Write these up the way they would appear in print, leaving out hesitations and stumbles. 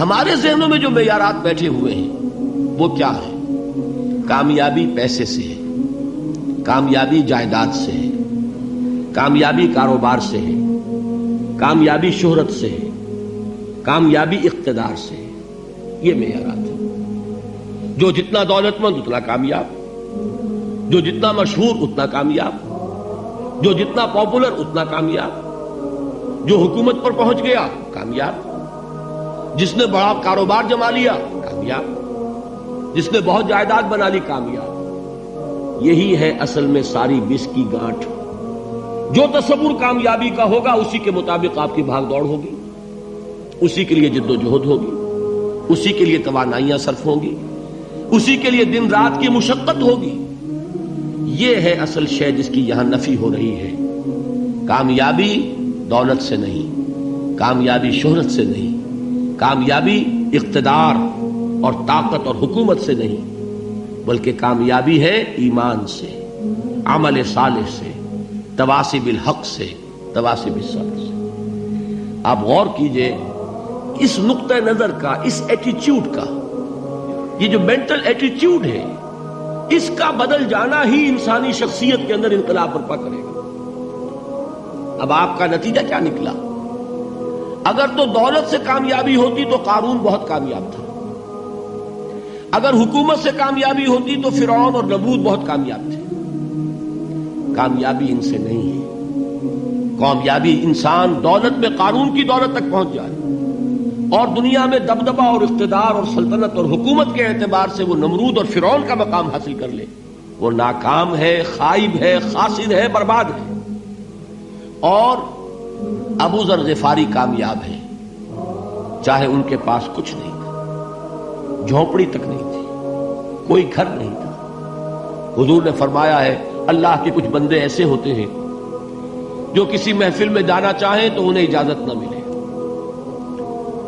ہمارے ذہنوں میں جو معیارات بیٹھے ہوئے ہیں وہ کیا ہے؟ کامیابی پیسے سے ہے، کامیابی جائیداد سے ہے، کامیابی کاروبار سے ہے، کامیابی شہرت سے ہے، کامیابی اقتدار سے ہے. یہ معیارات ہیں. جو جتنا دولت مند اتنا کامیاب، جو جتنا مشہور اتنا کامیاب، جو جتنا پاپولر اتنا کامیاب، جو حکومت پر پہنچ گیا کامیاب، جس نے بڑا کاروبار جما لیا کامیاب، جس نے بہت جائیداد بنا لی کامیاب. یہی ہے اصل میں ساری بس کی گانٹھ. جو تصور کامیابی کا ہوگا اسی کے مطابق آپ کی بھاگ دوڑ ہوگی، اسی کے لیے جد و جہد ہوگی، اسی کے لیے توانائیاں صرف ہوں گی، اسی کے لیے دن رات کی مشقت ہوگی. یہ ہے اصل شے جس کی یہاں نفی ہو رہی ہے. کامیابی دولت سے نہیں، کامیابی شہرت سے نہیں، کامیابی اقتدار اور طاقت اور حکومت سے نہیں، بلکہ کامیابی ہے ایمان سے، عمل صالح سے، تواصی بالحق سے، تواصی بالصبر سے. آپ غور کیجئے اس نقطہ نظر کا، اس ایٹیچیوڈ کا، یہ جو مینٹل ایٹیچیوڈ ہے اس کا بدل جانا ہی انسانی شخصیت کے اندر انقلاب برپا کرے گا. اب آپ کا نتیجہ کیا نکلا؟ اگر تو دولت سے کامیابی ہوتی تو قارون بہت کامیاب تھا، اگر حکومت سے کامیابی ہوتی تو فرعون اور نمرود بہت کامیاب تھے. کامیابی ان سے نہیں ہے. کامیابی انسان دولت میں قارون کی دولت تک پہنچ جائے اور دنیا میں دبدبہ اور اقتدار اور سلطنت اور حکومت کے اعتبار سے وہ نمرود اور فرعون کا مقام حاصل کر لے، وہ ناکام ہے، خائب ہے، خاسر ہے، برباد ہے. اور ابو ذر غفاری کامیاب ہے، چاہے ان کے پاس کچھ نہیں تھا، جھونپڑی تک نہیں تھی، کوئی گھر نہیں تھا. حضور نے فرمایا ہے اللہ کے کچھ بندے ایسے ہوتے ہیں جو کسی محفل میں جانا چاہیں تو انہیں اجازت نہ ملے،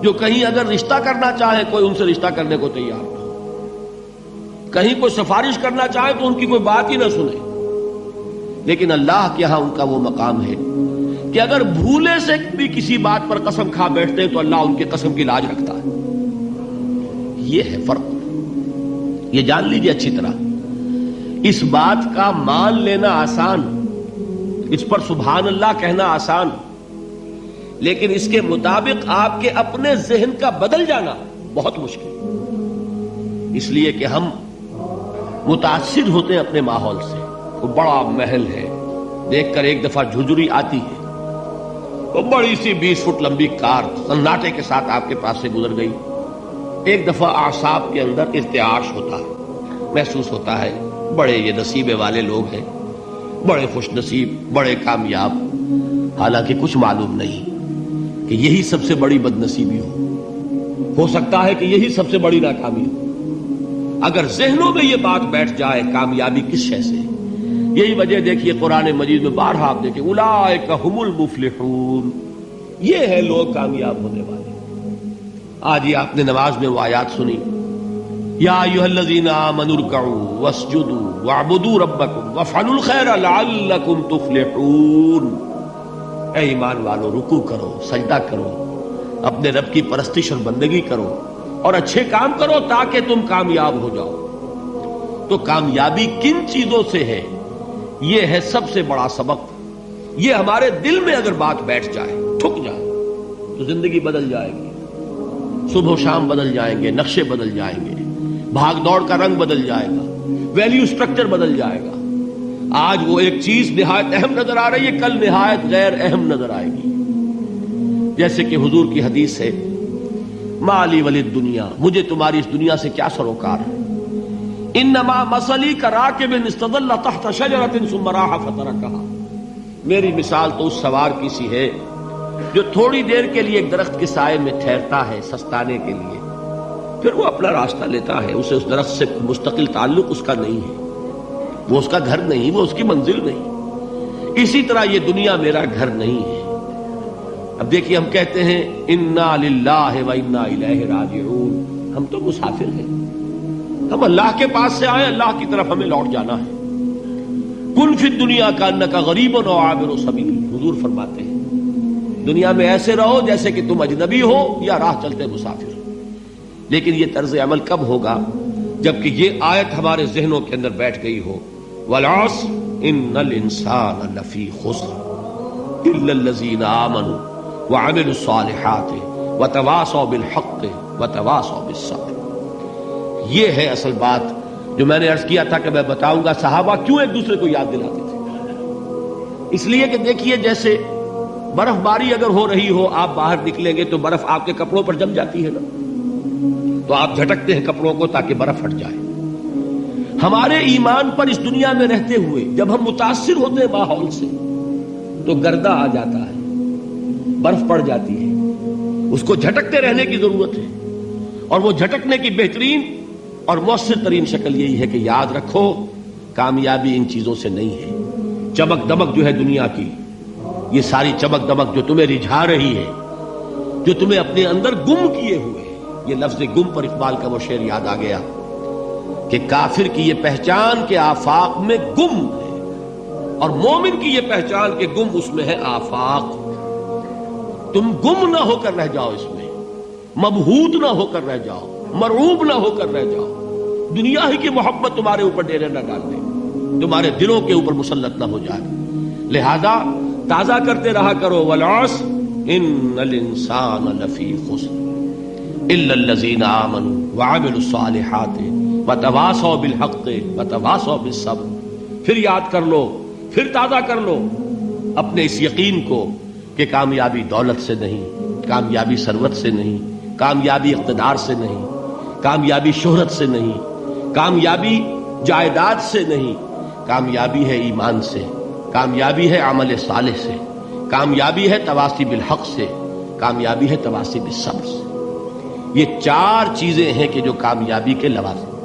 جو کہیں اگر رشتہ کرنا چاہے کوئی ان سے رشتہ کرنے کو تیار نہ ہو، کہیں کوئی سفارش کرنا چاہے تو ان کی کوئی بات ہی نہ سنے. لیکن اللہ کے ہاں ان کا وہ مقام ہے کہ اگر بھولے سے بھی کسی بات پر قسم کھا بیٹھتے ہیں تو اللہ ان کے قسم کی لاج رکھتا ہے. یہ ہے فرق. یہ جان لیجیے اچھی طرح. اس بات کا مان لینا آسان، اس پر سبحان اللہ کہنا آسان، لیکن اس کے مطابق آپ کے اپنے ذہن کا بدل جانا بہت مشکل. اس لیے کہ ہم متاثر ہوتے ہیں اپنے ماحول سے. وہ بڑا محل ہے، دیکھ کر ایک دفعہ جھجری آتی ہے، وہ بڑی سی 20 فٹ لمبی کار سناٹے کے ساتھ آپ کے پاس سے گزر گئی. ایک دفعہ اعصاب کے اندر ارتعاش ہوتا ہے، محسوس ہوتا ہے بڑے یہ نصیبے والے لوگ ہیں، بڑے خوش نصیب، بڑے کامیاب. حالانکہ کچھ معلوم نہیں کہ یہی سب سے بڑی بد نصیبی ہو سکتا ہے کہ یہی سب سے بڑی ناکامی ہو. اگر ذہنوں میں یہ بات بیٹھ جائے کامیابی کس شے سے. یہی وجہ دیکھیے قرآن مجید میں بارہا آپ دیکھیں اولئک هم المفلحون، یہ ہے لوگ کامیاب ہونے والے. آج یہ آپ نے نماز میں وہ آیات سنی، یا ایھا الذین آمنوا ارکعوا واسجدوا واعبدوا ربکم وافعلوا الخیر لعلکم تفلحون. اے ایمان والو، رکوع کرو، سجدہ کرو، اپنے رب کی پرستش اور بندگی کرو اور اچھے کام کرو تاکہ تم کامیاب ہو جاؤ. تو کامیابی کن چیزوں سے ہے؟ یہ ہے سب سے بڑا سبق. یہ ہمارے دل میں اگر بات بیٹھ جائے، ٹھک جائے، تو زندگی بدل جائے گی. صبح و شام بدل جائیں گے، نقشے بدل جائیں گے، بھاگ دوڑ کا رنگ بدل جائے گا، ویلیو سٹرکچر بدل جائے گا. آج وہ ایک چیز نہایت اہم نظر آ رہی ہے، کل نہایت غیر اہم نظر آئے گی. جیسے کہ حضور کی حدیث ہے مالی ولد دنیا، مجھے تمہاری اس دنیا سے کیا سروکار ہے. انما مثلی کراکب استظل تحت شجرۃ ثم راح فترکها، میری مثال تو اس سوار کی سی ہے جو تھوڑی دیر کے لیے ایک درخت کے سائے میں ٹھہرتا ہے سستانے کے لیے، پھر وہ اپنا راستہ لیتا ہے. اسے اس درخت سے مستقل تعلق اس کا نہیں ہے، وہ اس کا گھر نہیں، وہ اس کی منزل نہیں. اسی طرح یہ دنیا میرا گھر نہیں ہے. اب دیکھیے ہم کہتے ہیں انا للہ و انا الیہ راجعون، ہم تو مسافر ہیں، ہم اللہ کے پاس سے آئے، اللہ کی طرف ہمیں لوٹ جانا ہے. کن فی الدنیا کانک غریب و عابر سبیل، حضور فرماتے ہیں دنیا میں ایسے رہو جیسے کہ تم اجنبی ہو یا راہ چلتے مسافر. لیکن یہ طرز عمل کب ہوگا؟ جبکہ یہ آیت ہمارے ذہنوں کے اندر بیٹھ گئی ہو، والعصر ان الانسان لفی خسر الا الذین آمنوا وعملوا الصالحات وتواصوا بالحق وتواصوا بالصبر۔ یہ ہے اصل بات جو میں نے عرض کیا تھا کہ میں بتاؤں گا صحابہ کیوں ایک دوسرے کو یاد دلاتے تھے۔ اس لیے کہ دیکھیے جیسے برف باری اگر ہو رہی ہو، آپ باہر نکلیں گے تو برف آپ کے کپڑوں پر جم جاتی ہے نا، تو آپ جھٹکتے ہیں کپڑوں کو تاکہ برف ہٹ جائے۔ ہمارے ایمان پر اس دنیا میں رہتے ہوئے جب ہم متاثر ہوتے ہیں ماحول سے تو گردہ آ جاتا ہے، برف پڑ جاتی ہے، اس کو جھٹکتے رہنے کی ضرورت ہے۔ اور وہ جھٹکنے کی بہترین اور مؤثر ترین شکل یہی ہے کہ یاد رکھو کامیابی ان چیزوں سے نہیں ہے۔ چمک دمک جو ہے دنیا کی، یہ ساری چمک دمک جو تمہیں رجھا رہی ہے، جو تمہیں اپنے اندر گم کیے ہوئے، یہ لفظ گم پر اقبال کا وہ شعر یاد آ گیا کہ کافر کی یہ پہچان کے آفاق میں گم ہے، اور مومن کی یہ پہچان کے گم اس میں ہے آفاق۔ تم گم نہ ہو کر رہ جاؤ، اس میں مبہوت نہ ہو کر رہ جاؤ، مرعوب نہ ہو کر رہ جاؤ، دنیا ہی کی محبت تمہارے اوپر ڈیرے نہ ڈال دے، تمہارے دلوں کے اوپر مسلط نہ ہو جائے۔ لہذا تازہ کرتے رہا کرو، والعصر ان الانسان لفی خسر الا الذین آمنوا وعملوا الصالحات وتواصوا بالحق وتواصوا بالصبر۔ پھر یاد کر لو، پھر تازہ کر لو اپنے اس یقین کو کہ کامیابی دولت سے نہیں، کامیابی ثروت سے نہیں، کامیابی اقتدار سے نہیں، کامیابی شہرت سے نہیں، کامیابی جائیداد سے نہیں، کامیابی ہے ایمان سے، کامیابی ہے عمل صالح سے، کامیابی ہے تواصی بالحق سے، کامیابی ہے تواصی بالصبر سے۔ یہ چار چیزیں ہیں کہ جو کامیابی کے لوازم